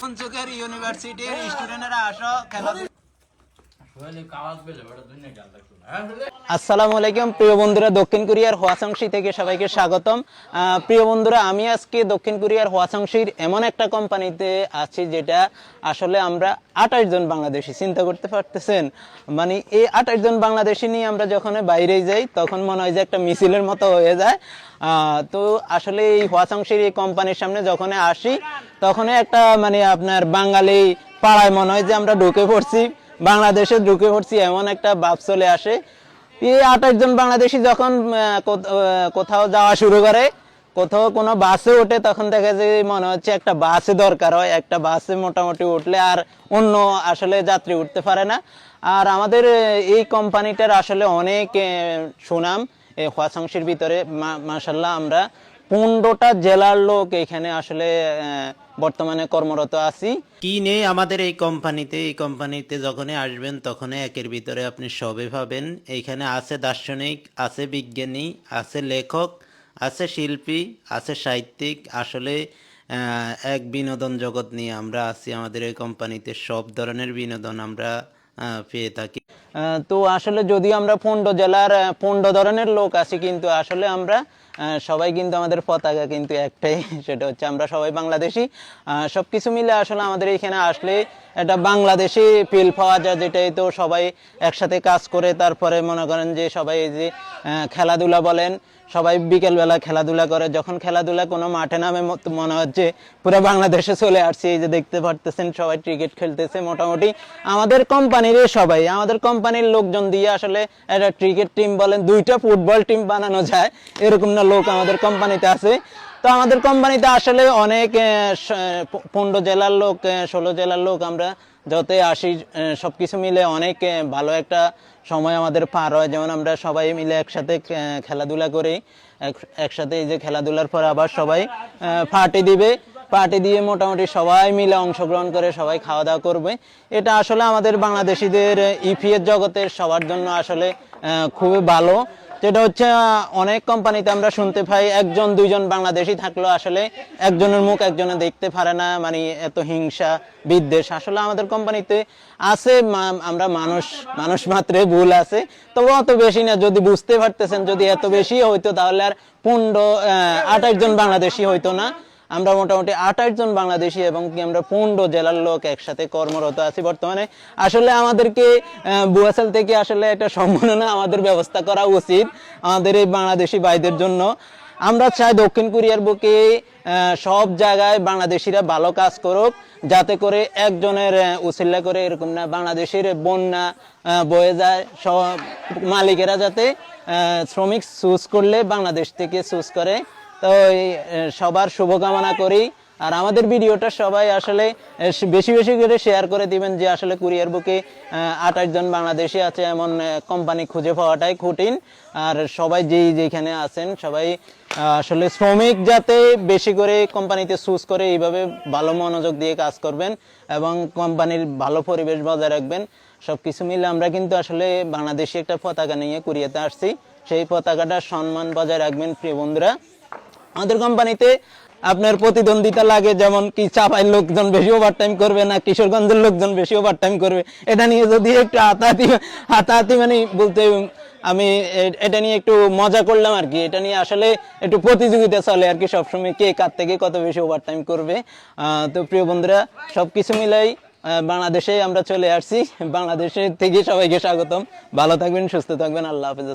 ফুনচুকের ইউনিভার্সিটির স্টুডেন্টরা আসো খেলা। আসসালামু আলাইকুম প্রিয় বন্ধুরা, দক্ষিণ কোরিয়ার হওয়াসাংশি থেকে সবাইকে স্বাগতম। প্রিয় বন্ধুরা, আমি আজকে দক্ষিণ কোরিয়ার হওয়াসাংশির এমন একটা কোম্পানিতে আছি যেটা আসলে আমরা 28 জন বাংলাদেশি, চিন্তা করতে পারতেছেন? মানে এই 28 জন বাংলাদেশি নিয়ে আমরা যখন বাইরে যাই তখন মনে হয় যে একটা মিছিলের মতো হয়ে যায়। তো আসলে এই হওয়াসাংশির এই কোম্পানির সামনে যখন আসি তখন একটা মানে আপনার বাঙালি পাড়ায় মনে হয় যে আমরা ঢুকে পড়ছি, বাংলাদেশে ঢুকে পড়ছি, এমন একটা ভাব চলে আসে। এই 28 জন বাংলাদেশি যখন কোথাও যাওয়া শুরু করে, কোথাও কোনো বাসে ওঠে, তখন দেখা যায় মনে হচ্ছে একটা বাসে দরকার হয়, একটা বাসে মোটামুটি উঠলে আর অন্য আসলে যাত্রী উঠতে পারে না। আর আমাদের এই কোম্পানিটার আসলে অনেক সুনাম এই হওয়াসাংশির ভিতরে। মাশাআল্লাহ, আমরা 15টা জেলার লোক এখানে আসলে বর্তমানে কর্মরত আছি। কি নেই আমাদের এই কোম্পানিতে যখনই আসবেন তখনই একের ভিতরে আপনি সবই পাবেন। এইখানে আছে দার্শনিক, আছে বিজ্ঞানী, আছে লেখক, আছে শিল্পী, আছে সাহিত্যিক। আসলে এক বিনোদন জগৎ নিয়ে আমরা আছি। আমাদের এই কোম্পানিতে সব ধরনের বিনোদন আমরা পেয়ে থাকি। তো আসলে যদিও আমরা 15 জেলার 15 ধরনের লোক আছি, কিন্তু আসলে আমরা সবাই কিন্তু আমাদের পতাকা কিন্তু একটাই, সেটা হচ্ছে আমরা সবাই বাংলাদেশি। সবকিছু মিলে আসলে আমাদের এখানে আসলে একটা বাংলাদেশি ফিল পাওয়া যায়, যেটাই তো সবাই একসাথে কাজ করে। তারপরে মনে করেন যে সবাই এই যে খেলাধুলা বলেন, সবাই বিকেলবেলা খেলাধুলা করে। যখন খেলাধুলা কোনো মাঠে নামে মনে হচ্ছে পুরো বাংলাদেশে চলে আসছে। এই যে দেখতে পারতেছেন সবাই ক্রিকেট খেলতেছে। মোটামুটি আমাদের কোম্পানির লোকজন দিয়ে আসলে একটা ক্রিকেট টিম বলেন, 2টা ফুটবল টিম বানানো যায়, এরকম না লোক আমাদের কোম্পানিতে আছে। তো আমাদের কোম্পানিতে আসলে অনেক 15 জেলার লোক, 16 জেলার লোক আমরা যতই আসি, সবকিছু মিলে অনেক ভালো একটা সময় আমাদের পার হয়। যেমন আমরা সবাই মিলে একসাথে খেলাধুলা করি, একসাথে এই যে খেলাধুলার পর আবার সবাই পার্টি দিয়ে মোটামুটি সবাই মিলে অংশগ্রহণ করে সবাই খাওয়া দাওয়া করবে। এটা আসলে আমাদের বাংলাদেশিদের ইপিএস জগতের সবার জন্য আসলে খুবই ভালো। যেটা হচ্ছে অনেক কোম্পানিতে আমরা শুনতে পাই 1-2 জন বাংলাদেশি থাকলেও আসলে একজনের মুখ একজনে দেখতে পারে না, মানে এত হিংসা বিদ্বেষ। আসলে আমাদের কোম্পানিতে আছে, আমরা মানুষ মাত্রে ভুল আছে, তবে অত বেশি না। যদি বুঝতে পারতেছেন, যদি এত বেশি হইতো তাহলে আর 28 জন বাংলাদেশি হইতো না। আমরা মোটামুটি 28 জন বাংলাদেশি এবং কি আমরা 15 জেলার লোক একসাথে কর্মরত আছি বর্তমানে। আসলে আমাদেরকে বুয়াসাল থেকে আসলে একটা সম্মাননা আমাদের ব্যবস্থা করা উচিত আমাদের এই বাংলাদেশি ভাইদের জন্য। আমরা চাই দক্ষিণ কোরিয়ার বুকে সব জায়গায় বাংলাদেশিরা ভালো কাজ করুক, যাতে করে একজনের উছিল্লা করে এরকম না বাংলাদেশের বন্যা বয়ে যায়। সব মালিকেরা যাতে শ্রমিক চুজ করলে বাংলাদেশ থেকে চুজ করে। তো সবার শুভকামনা করি। আর আমাদের ভিডিওটা সবাই আসলে বেশি বেশি করে শেয়ার করে দিবেন, যে আসলে কোরিয়ার বুকে 28 জন বাংলাদেশি আছে, এমন কোম্পানি খুঁজে পাওয়াটাই কঠিন। আর সবাই যেখানে আছেন সবাই আসলে শ্রমিক যাতে বেশি করে কোম্পানিতে চুজ করে, এইভাবে ভালো মনোযোগ দিয়ে কাজ করবেন এবং কোম্পানির ভালো পরিবেশ বজায় রাখবেন। সবকিছু মিলে আমরা কিন্তু আসলে বাংলাদেশি একটা পতাকা নিয়ে কোরিয়াতে আসছি, সেই পতাকাটার সম্মান বজায় রাখবেন প্রিয় বন্ধুরা। আমাদের কোম্পানিতে আপনার প্রতিদ্বন্দ্বিতা লাগে, যেমন কি চাপাইয়ের লোকজন বেশি ওভারটাইম করবে না কিশোরগঞ্জের লোকজন বেশি ওভারটাইম করবে। এটা নিয়ে যদি একটু হাতাহাতি মানে বলতে আমি এটা নিয়ে একটু মজা করলাম আর কি। এটা নিয়ে আসলে একটু প্রতিযোগিতা চলে আর কি সবসময়, কে কার থেকে কত বেশি ওভারটাইম করবে। তো প্রিয় বন্ধুরা, সবকিছু মিলাই বাংলাদেশে আমরা চলে আসছি। বাংলাদেশের থেকে সবাইকে স্বাগতম। ভালো থাকবেন, সুস্থ থাকবেন, আল্লাহ হাফেজ।